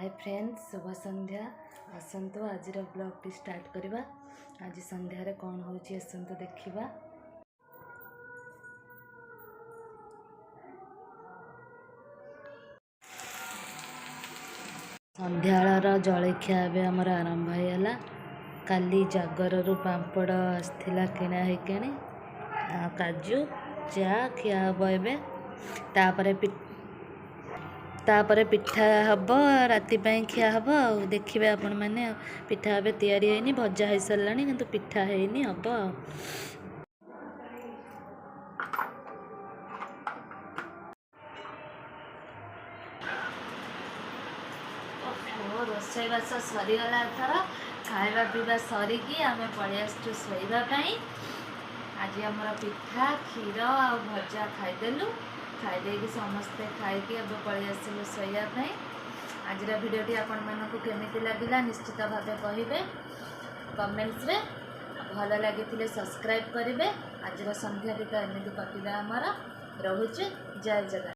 Hi friends शुभ संध्या आसतु आज blog start करवा। आज संध्यारे कौन होची आसतु देखिबा। संध्यार जलखिया ए आमर आरंभ होगा। काली जागर रु पापड़ आसला किणा होकि काजू चा खिया हम ए तापरे पिठा हम राति खिया हम। देखिए आपण मैंने पिठा ए तैयारी होनी भजा हो सारा कि पिठा होनी हम। रोसईबास सरीगला एथर खाଇବା पीवा सरिकी आम पलि आसु शोवाई। आज आमर पिठा क्षीर आ भजा खाईदेलु। खाईदे समस्ते खाई अब पलि आसलु शोवाई। आज भिडियोटी आपण मानक केमिति लगिला निश्चित भाव कहे कमेंट्स रे। भल लगी सब्सक्राइब करेंगे। आज संध्या तो एमती कटिला आमर। रोचे जय जगन्नाथ।